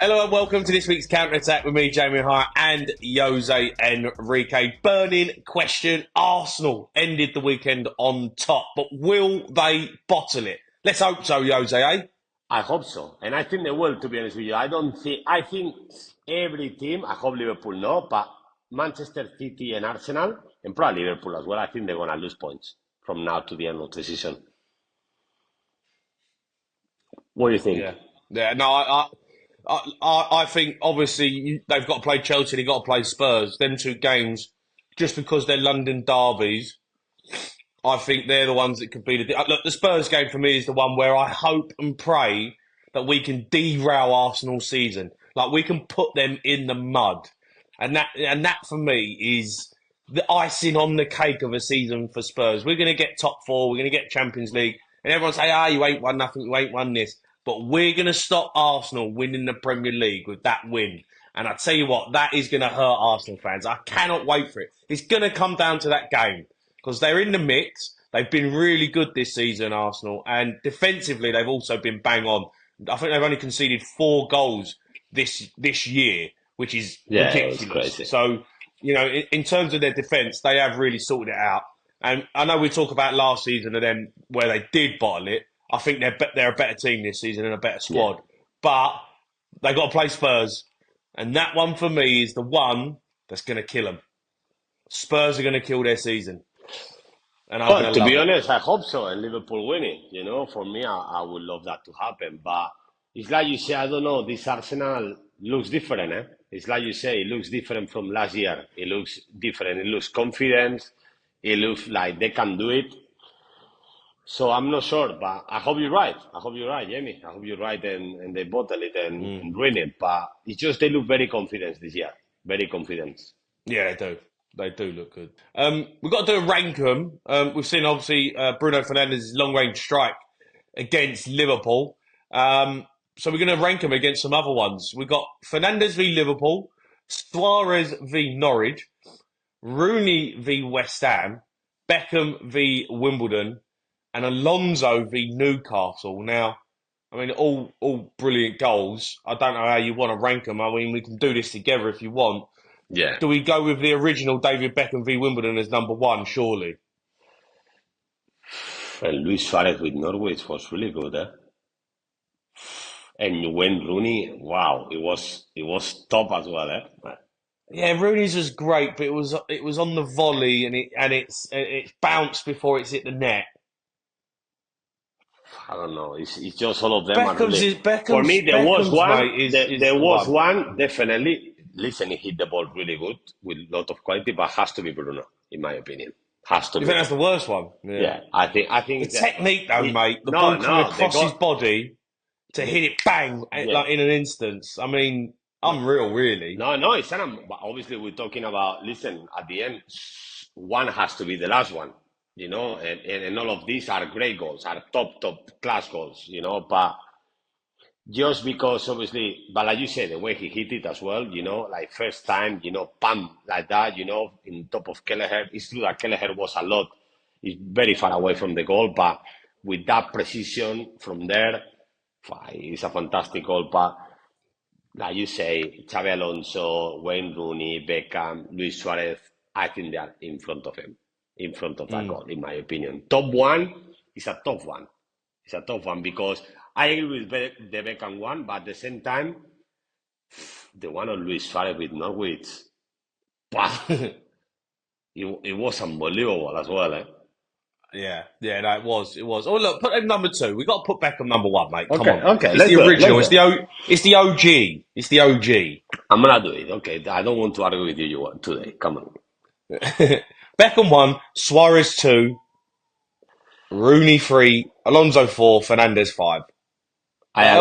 Hello and welcome to this week's Counter Attack with me, Jamie O'Hara and Jose Enrique. Burning question. Arsenal ended the weekend on top, but will they bottle it? Let's hope so, Jose, eh? I hope so. And I think they will, to be honest with you. I think every team, I hope Liverpool no, but Manchester City and Arsenal, and probably Liverpool as well, I think they're going to lose points from now to the end of the season. What do you think? Yeah. No, I think obviously they've got to play Chelsea, they've got to play Spurs. Them two games, just because they're London derbies, I think they're the ones that could be look. The Spurs game for me is the one where I hope and pray that we can derail Arsenal's season, like we can put them in the mud, and that for me is the icing on the cake of a season for Spurs. We're going to get top four, we're going to get Champions League, and everyone say, you ain't won nothing, you ain't won this, but we're going to stop Arsenal winning the Premier League with that win. And I tell you what, that is going to hurt Arsenal fans. I cannot wait for it. It's going to come down to that game, because they're in the mix. They've been really good this season, Arsenal, and defensively they've also been bang on. I think they've only conceded 4 goals this year, which is ridiculous. So, in terms of their defence, they have really sorted it out. And I know we talk about last season and then where they did bottle it. I think they're a better team this season and a better squad. Yeah. But they've got to play Spurs, and that one for me is the one that's going to kill them. Spurs are going to kill their season. And to be honest, I hope so. And Liverpool winning, for me, I would love that to happen. But it's like you say, I don't know, this Arsenal looks different. It's like you say, it looks different from last year. It looks different. It looks confident. It looks like they can do it. So I'm not sure, but I hope you're right. I hope you're right, Jamie. I hope you're right and they bottle it and win it. But it's just they look very confident this year. Very confident. Yeah, they do. They do look good. We've got to do a rank 'em. We've seen, obviously, Bruno Fernandes' long-range strike against Liverpool. So we're going to rank them against some other ones. We've got Fernandes v Liverpool, Suarez v Norwich, Rooney v West Ham, Beckham v Wimbledon, and Alonso v Newcastle. Now, I mean, all brilliant goals. I don't know how you want to rank them. I mean, we can do this together if you want. Yeah. Do we go with the original David Beckham v Wimbledon as number 1, surely? And Luis Suarez with Norwich was really good, And when Rooney, wow, it was top as well, Yeah, Rooney's was great, but it was on the volley and it bounced before it's hit the net. I don't know. It's just all of them. Beckham's, for me, there was one. Mate, there was one definitely. Listen, he hit the ball really good with a lot of quality, but has to be Bruno, in my opinion. Has to be. You think that's the worst one? Yeah, I think the technique, though, mate. The ball coming across his body to hit it bang like in an instance. I mean, unreal, really. No, it's obviously we're talking about. Listen, at the end, one has to be the last one. And all of these are great goals, are top class goals. But just because, obviously, but like you said, the way he hit it as well, like first time, pam, like that, in top of Kelleher. It's true that Kelleher was he's very far away from the goal, but with that precision from there, it's a fantastic goal. But like you say, Xabi Alonso, Wayne Rooney, Beckham, Luis Suarez, I think they are in front of him, in front of that goal, in my opinion. Top one is a tough one. It's a tough one because I agree with the Beckham one, but at the same time, the one on Luis Suarez with Norwich, it was unbelievable as well, Yeah, no, it was. Oh, look, put him number 2. We've got to put Beckham number 1, mate. Come on. Okay, it's the original. It's the OG. It's the OG. I'm going to do it. Okay, I don't want to argue with you today. Come on. Beckham 1, Suarez 2, Rooney 3, Alonso 4, Fernandes 5. I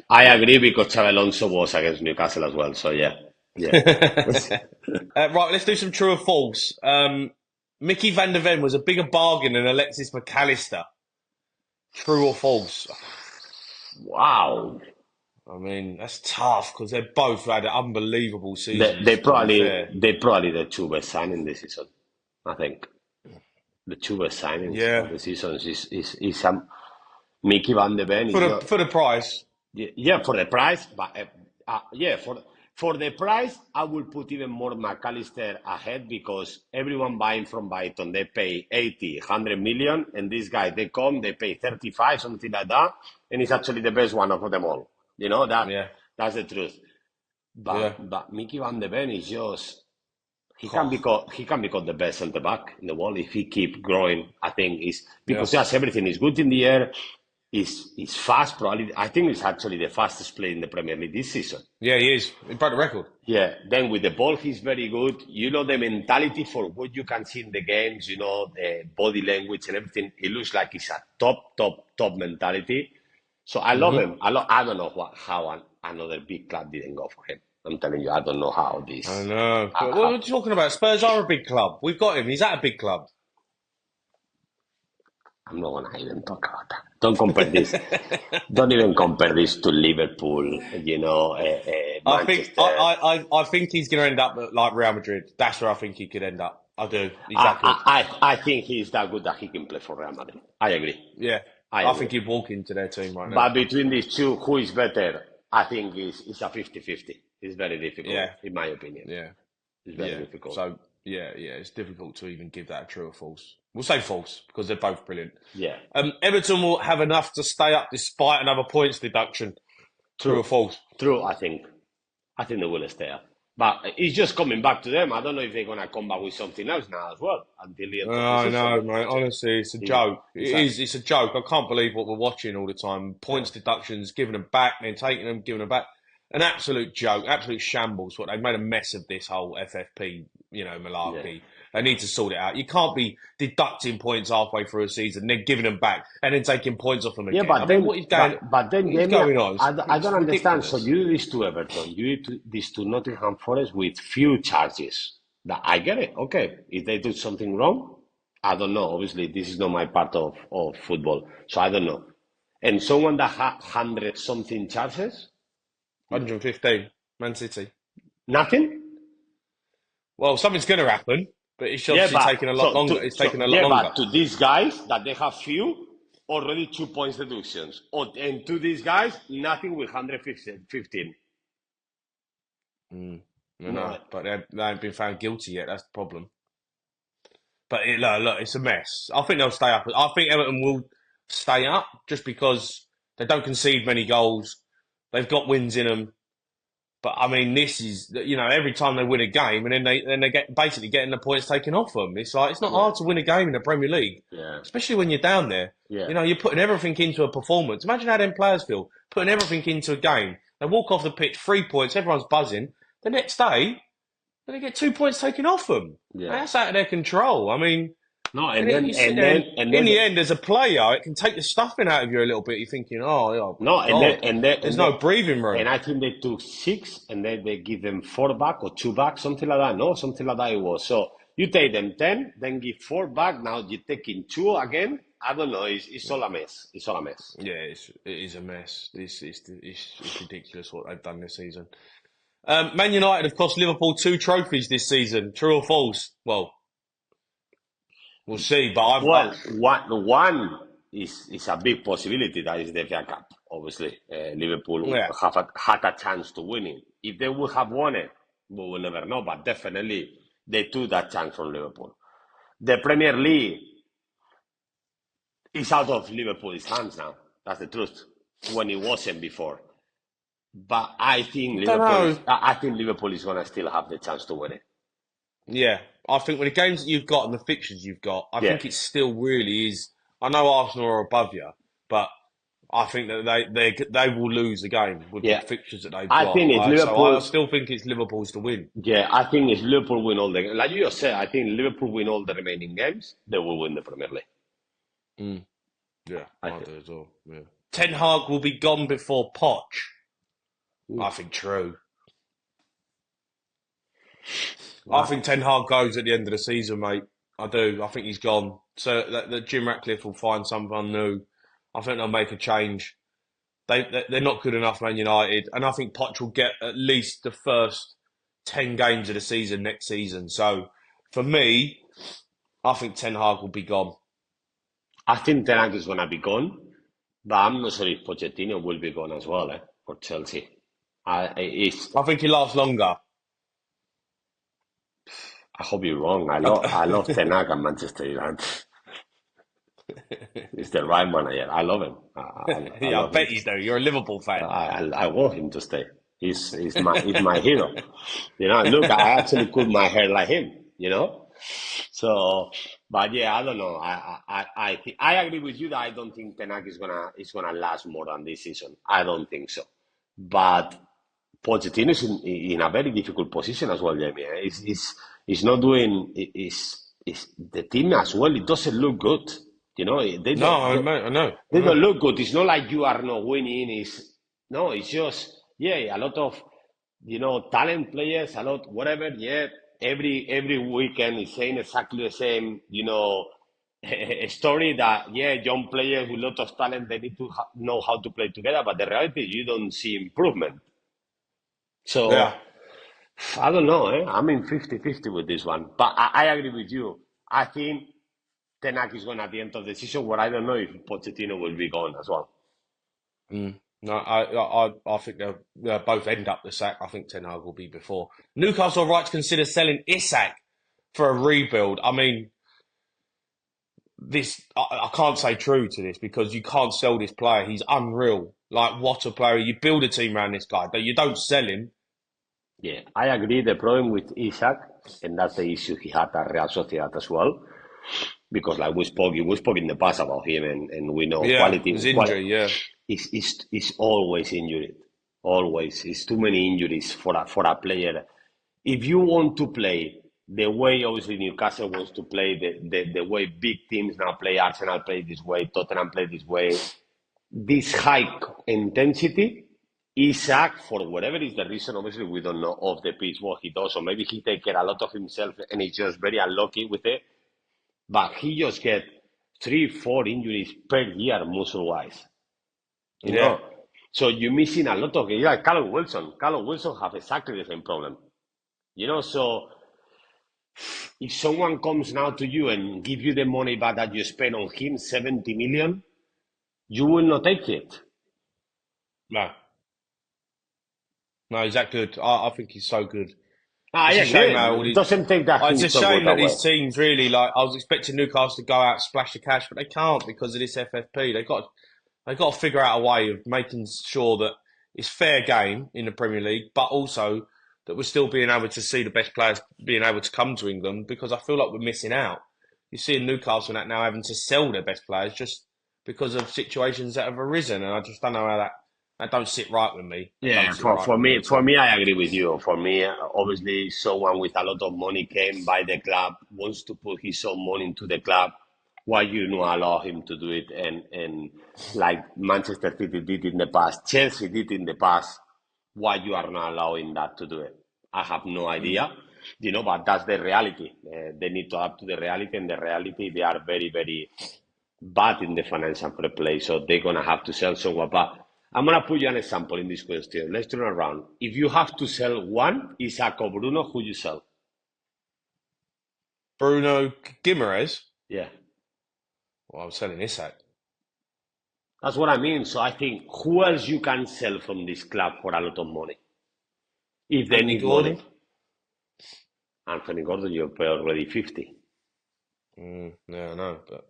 agree because Xabi Alonso was against Newcastle as well. So, yeah. Right, let's do some true or false. Mickey van der Ven was a bigger bargain than Alexis McAllister. True or false? Wow. I mean, that's tough because they both had unbelievable seasons. They probably the 2 best signings this season, I think. The 2 best signings of the season is Mickey van der Ven. For the price. Yeah, for the price, but Yeah, for the price, I will put even more McAllister ahead because everyone buying from Brighton, they pay 80, 100 million, and this guy, they come, they pay 35, something like that, and he's actually the best one of them all. You know, Yeah, that's the truth. yeah. But Mickey Van de Ven is just Oh, he can become the best centre back in the world if he keep growing. I think is yeah. because yes, everything is good in the air. Is fast. Probably I think it's actually the fastest player in the Premier League this season. Yeah, he is. He broke the record. Yeah. Then with the ball, he's very good. You know the mentality for what you can see in the games. You know the body language and everything. It looks like it's a top mentality. So I love Hmm. him. I don't know how another big club didn't go for him. I'm telling you, I don't know how I this. know. But what are How, you talking about? Spurs are a big club. We've got him. He's at a big club. I'm not gonna even talk about that. Don't compare this. Don't even compare this to Liverpool. You know, Manchester. I think he's going to end up like Real Madrid. That's where I think he could end up. I do. He's that good. I think he's that good that he can play for Real Madrid. I agree. Yeah. I I agree. think he'd walk into their team right now. But between these two, who is better? I think it's a 50-50. It's very difficult, Yeah. in my opinion. Yeah. It's very Yeah. difficult. So yeah, it's difficult to even give that a true or false. We'll say false because they're both brilliant. Yeah. Everton will have enough to stay up despite another points deduction. True or True. false? True, I think. I think they will stay up. But it's just coming back to them. I don't know if they're going to come back with something else now as well until the end of the I season. know, mate. Honestly, it's a Is, joke. is It that, is. It's a joke. I can't believe what we're watching all the time. yeah. Points deductions, giving them back, then taking them, giving them back. An absolute joke, absolute shambles. What they've made a mess of this whole FFP, Yeah. malarkey. They need to sort it out. You can't be deducting points halfway through a season, then giving them back, and then taking points off them Yeah, again. I mean, what is going? but then, What is Jamie, going on? I It's don't understand. So ridiculous. you do this to Everton, you do this to Nottingham Forest with few charges. That I get it. Okay, if they do something wrong, I don't know. Obviously, this is not my part of football, so I don't know. And someone that had 100 something charges, 115, Man City. nothing. Well, something's going to happen, but it's Yeah, obviously taking a lot longer. It's taking a lot longer. but to these guys that they have few already 2 points deductions, and to these guys nothing with 115. Mm, I know, No, but they haven't been found guilty yet. That's the problem. But look, it's a mess. I think they'll stay up. I think Everton will stay up just because they don't concede many goals. They've got wins in them. But I mean, this is every time they win a game, and then they get basically getting the points taken off them. It's like it's not yeah, hard to win a game in the Premier League, yeah, especially when you're down there. yeah. You're putting everything into a performance. Imagine how them players feel putting everything into a game. They walk off the pitch, 3 points, everyone's buzzing. The next day, they get 2 points taken off them. Yeah. That's out of their control. I mean, No, you sit there, and in the end, as a player, it can take the stuffing out of you a little bit. You're thinking, oh my no, God, there's no breathing and room. I think they took six, and then they give them four back or two back, something like that. No, something like that it was. So you take them 10, then give four back. Now you're taking two again. I don't know. It's all a mess. It's all a mess. Yeah, it is a mess. It's ridiculous what they've done this season. Man United have cost Liverpool 2 trophies this season. True or false? Well, we'll see. But Well, one is a big possibility. That is the FA Cup. Obviously, Liverpool yeah, had a chance to win it. If they would have won it, we will never know. But definitely, they took that chance from Liverpool. The Premier League is out of Liverpool's hands now. That's the truth. When it wasn't before. But I don't know. I think Liverpool is gonna still have the chance to win it. Yeah, I think with the games that you've got and the fixtures you've got, I Yeah, think it still really is. I know Arsenal are above you, but I think that they will lose the game with the yeah. fixtures that they've I got. think if So I Liverpool, still think it's Liverpool's to win. yeah, I think if Liverpool win all the, like you just said, I think Liverpool win all the remaining games, they will win the Premier League. Mm, yeah, I I think. do as well. Yeah. Ten Hag will be gone before Poch. I think true. I Wow. think Ten Hag goes at the end of the season, mate. I do. I think he's gone. So that Jim Ratcliffe will find someone new. I think they'll make a change. They're not good enough, Man United, and I think Poch will get at least the first 10 games of the season next season. So for me, I think Ten Hag will be gone. I think Ten Hag is gonna be gone, but I'm not sure if Pochettino will be gone as well, for Chelsea. It's, I think he lasts longer. I hope you're wrong. I love I- Ten Hag and Manchester United. He's the right manager. I love him. I yeah, I love him bet to you stay. do. You're a Liverpool fan. I want him to stay. He's my hero. Look, I actually cut my hair like him. So, but yeah, I don't know. I agree with you that I don't think Ten Hag is gonna last more than this season. I don't think so. But Pochettino is in a very difficult position as well, Jamie. Is not doing is the team as well. It doesn't look good. They No, don't. I know. I They don't know. look good. It's not like you are not winning. It's no. It's just yeah, a lot of talent players, a lot whatever. Yeah, every weekend is saying exactly the same. Story that yeah, young players with a lot of talent they need to know how to play together. But the reality is you don't see improvement. Yeah. So I don't know. I'm in 50-50 with this one. But I agree with you. I think Tenak is going at the end of the season. Where I don't know if Pochettino will be gone as well. Mm. No, I think they'll both end up the sack. I think Ten Hag will be before. Newcastle are right to consider selling Isak for a rebuild. I mean, I can't say true to this because you can't sell this player. He's unreal. Like, what a player. You build a team around this guy, but you don't sell him. Yeah, I agree. The problem with Isak, and that's the issue he had at Real Sociedad as well, because like we spoke in the past about him, and we know Yeah, his quality injury, yeah. is always injured. Always, it's too many injuries for a player. If you want to play the way obviously Newcastle wants to play, the way big teams now play, Arsenal play this way, Tottenham play this way, this high intensity, Isak, for whatever is the reason, obviously we don't know of the pitch what he does, or maybe he take care a lot of himself and he's just very unlucky with it. But he just get 3-4 injuries per year muscle wise. You Yeah. know, so you're missing a lot of yeah. Callum Wilson. Callum Wilson have exactly the same problem. So if someone comes now to you and give you the money back that you spent on him, 70 million, you will not take it. No. No, he's that good. I think he's so good. I It's a shame how all agree. It these. doesn't take that It's he's a so good shame that away. these teams really like. I was expecting Newcastle to go out splash the cash, but they can't because of this FFP. They've got to figure out a way of making sure that it's fair game in the Premier League, but also that we're still being able to see the best players being able to come to England because I feel like we're missing out. You see in Newcastle now having to sell their best players just because of situations that have arisen, and I just don't know how that don't sit right with me. That don't Yeah, sit for, right for with me me, at for all. me, I agree with you. For me, obviously, someone with a lot of money came by the club, wants to put his own money into the club. Why you not allow him to do it? And like Manchester City did in the past, Chelsea did in the past. Why you are not allowing that to do it? I have no Mm. idea. But that's the reality. They need to adapt to the reality, and the reality they are very, very bad in the financial fair play, so they're gonna have to sell someone. But I'm gonna put you an example in this question. Let's turn around. If you have to sell one, Isak or Bruno, who you sell? Bruno Guimaraes. Yeah, Well, I was selling Isak. that's what I mean. So I think who else you can sell from this club for a lot of money if they Anthony need money? Gordon. Anthony Gordon, you pay already 50. Yeah, I know, but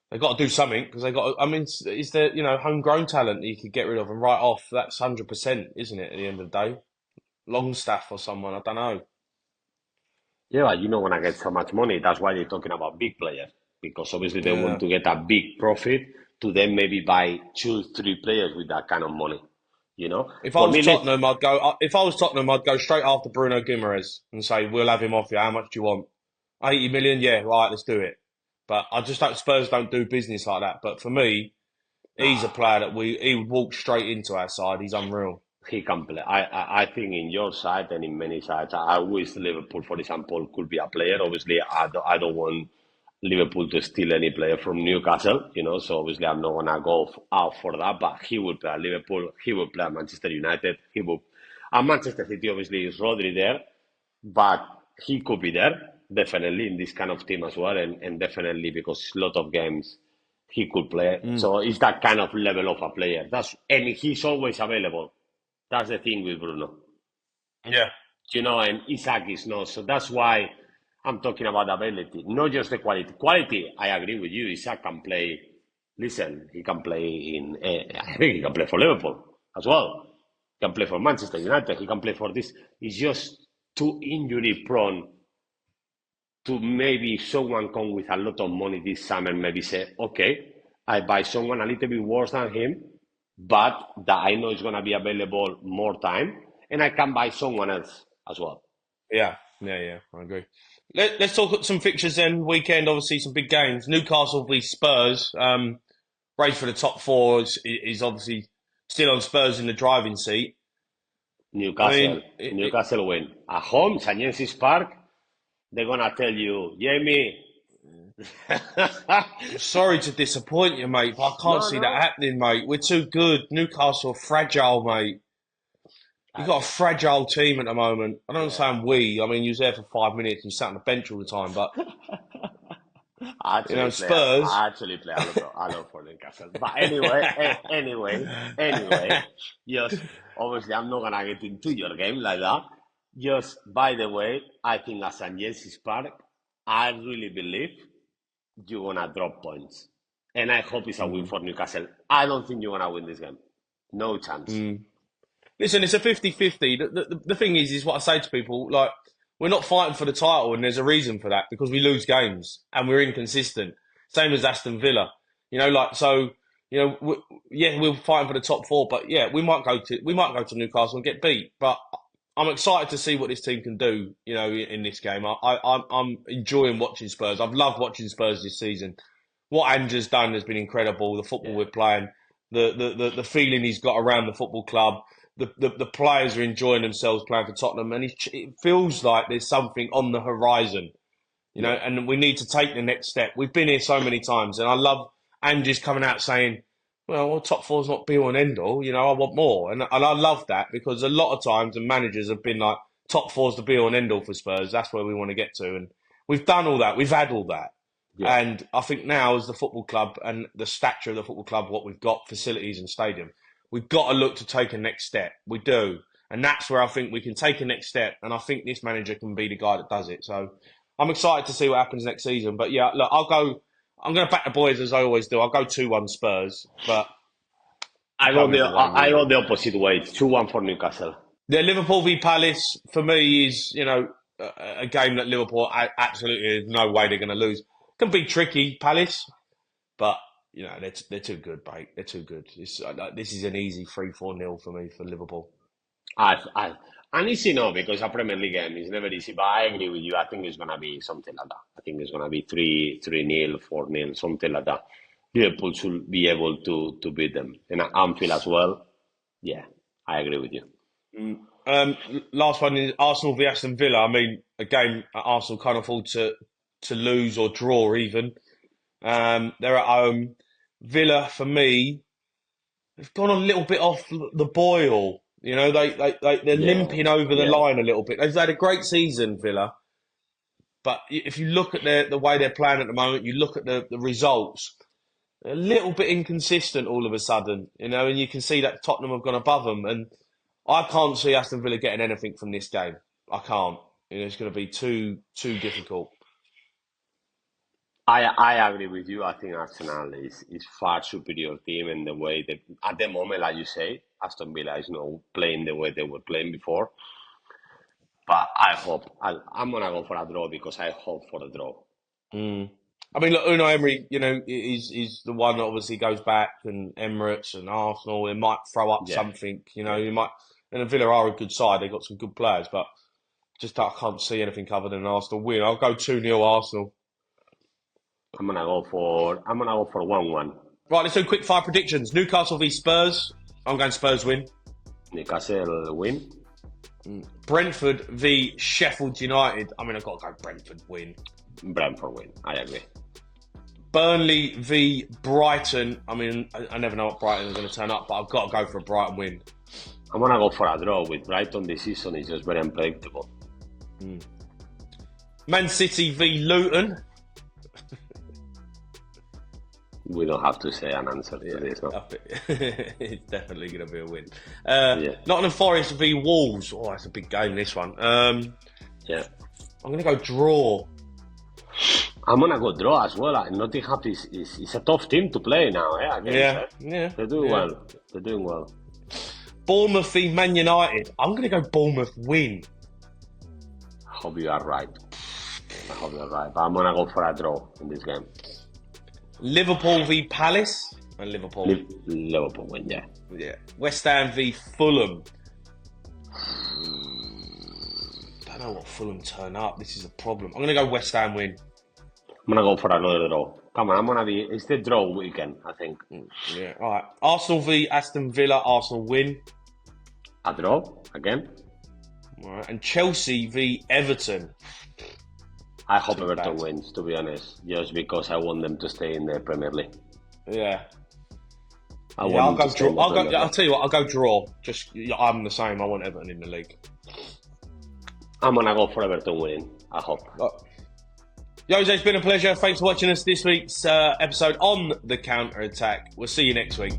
they got to do something because they got. I mean, is there homegrown talent that you could get rid of and write off? That's 100%, isn't it? At the end of the day, Longstaff or someone. I don't know. Yeah, but you're not gonna get so much money. That's why they're talking about big players because obviously they want Yeah. to get a big profit to then maybe buy 2-3 players with that kind of money. If I For was me, let's Tottenham, I'd go. If I was Tottenham, I'd go straight after Bruno Guimaraes and say, "We'll have him off you. How much do you want? 80 million? Yeah, right. Let's do it." But I just don't. Spurs don't do business like that. But for me, he's a nah. player that he would walk straight into our side. He's unreal. He can play. I think in your side and in many sides, I wish Liverpool, for example, could be a player. Obviously, I don't want Liverpool to steal any player from Newcastle, so obviously I'm not gonna go out for that. But he will play at Liverpool. He will play at Manchester United. He will. At Manchester City, obviously, is Rodri there, but he could be there definitely in this kind of team as well, and definitely because a lot of games he could play. Mm. So it's that kind of level of a player. And he's always available. That's the thing with Bruno. Yeah, And Isak is not. So that's why I'm talking about ability, not just the quality. Quality, I agree with you. Isak can play. Listen, he can play in. I think he can play for Liverpool as well. He can play for Manchester United. He can play for this. He's just too injury prone to maybe someone come with a lot of money this summer, maybe say, okay, I buy someone a little bit worse than him, but that I know is going to be available more time, and I can buy someone else as well. yeah. I agree. Let's talk some fixtures then. Weekend, obviously, some big games. Newcastle v Spurs. Race for the top four is obviously still on Spurs in the driving seat. I Newcastle, mean, Newcastle win at home, St James's Park. They're gonna tell you, Jamie. sorry to disappoint you, mate, but I can't No, see that no. happening, mate. We're too good. Newcastle are fragile, mate. You've got a fragile team at the moment. I don't Yeah. understand we. I mean, you was there for 5 minutes and sat on the bench all the time, but Spurs. I actually play a lot for Newcastle. But anyway, anyway, just obviously I'm not gonna get into your game like that. Just by the way, I think at St James's Park, I really believe you're gonna drop points, and I hope it's a win Mm, for Newcastle. I don't think you're gonna win this game. No chance. mm. Listen, it's a 50-50. The thing is what I say to people, like, we're not fighting for the title, and there's a reason for that, because we lose games and we're inconsistent. Same as Aston Villa. So, yeah, we're fighting for the top four, but yeah, we might go to Newcastle and get beat. But I'm excited to see what this team can do, in this game. I'm enjoying watching Spurs. I've loved watching Spurs this season. What Ange's done has been incredible. The football Yeah, we're playing, the feeling he's got around the football club, the players are enjoying themselves playing for Tottenham, and it feels like there's something on the horizon, yeah. and we need to take the next step. We've been here so many times, and I love Ange's coming out saying, well, top four's not be all and end all, I want more. And I love that, because a lot of times the managers have been like, top four's the be all and end all for Spurs. That's where we want to get to. And we've done all that. We've had all that. Yeah. And I think now, as the football club and the stature of the football club, what we've got, facilities and stadium, we've got to look to take a next step. We do. And that's where I think we can take a next step. And I think this manager can be the guy that does it. So I'm excited to see what happens next season. But yeah, look, I'm going to back the boys as I always do. I'll go 2-1 Spurs, but I go can't the never win, I really. go the opposite way. 2-1 for Newcastle. The Liverpool v Palace, for me, is, a game that Liverpool absolutely, there's no way they're going to lose. Can be tricky, Palace, but they're too good, mate. They're too good. This is an easy 3-4-0 for me for Liverpool. And it's because a Premier League game is never easy. But I agree with you. I think it's gonna be something like that. I think it's gonna be 3-0, 4-0, something like that. Liverpool should be able to beat them. And at Anfield as well. Yeah, I agree with you. Last one is Arsenal v Aston Villa. I mean, a game at Arsenal can't afford to lose or draw even. They're at home. Villa, for me, they've gone a little bit off the boil. They're Yeah, limping over the yeah. line a little bit. They've had a great season, Villa, but if you look at the way they're playing at the moment, you look at the results, they're a little bit inconsistent all of a sudden, and you can see that Tottenham have gone above them, and I can't see Aston Villa getting anything from this game. I can't. It's going to be too difficult. I agree with you. I think Arsenal is far superior team in the way that at the moment, like you say, Aston Villa is not playing the way they were playing before. But I'm gonna go for a draw because I hope for a draw. Mm. I mean, look, Unai Emery, is the one that obviously goes back, and Emirates and Arsenal. It might throw up Yeah, something, yeah. you might. And Villa are a good side; they've got some good players, but just I can't see anything other than an Arsenal win. I'll go 2-0 Arsenal. I'm gonna go for 1-1. Right, let's do quick fire predictions. Newcastle v Spurs. I'm going Spurs win. Newcastle win. Brentford v Sheffield United. I mean, I've got to go Brentford win. Brentford win. I agree. Burnley v Brighton. I mean, I never know what Brighton are going to turn up, but I've got to go for a Brighton win. I'm gonna go for a draw with Brighton. This season is just very unpredictable. Man City v Luton. We don't have to say an answer to this, no? It's definitely going to be a win. Yeah. Nottingham Forest v Wolves. Oh, that's a big game, this one. Yeah. I'm going to go draw. I'm going to go draw as well. Nottingham is a tough team to play now, against, Yeah. They're doing well. They're doing well. Bournemouth v Man United. I'm going to go Bournemouth win. I hope you are right. But I'm going to go for a draw in this game. Liverpool v Palace. And Liverpool. Liverpool win, yeah. Yeah. West Ham v Fulham. Don't know what Fulham turn up. This is a problem. I'm going to go West Ham win. I'm going to go for another draw. Come on, it's the draw weekend, I think. Yeah, all right. Arsenal v Aston Villa. Arsenal win. A draw, again. All right. And Chelsea v Everton. I hope Everton wins, to be honest, just because I want them to stay in the Premier League. Yeah. I'll go draw. I'll tell you what, I'll go draw. I'm the same. I want Everton in the league. I'm going to go for Everton winning, I hope. Jose, it's been a pleasure. Thanks for watching us this week's episode on The Counter Attack. We'll see you next week.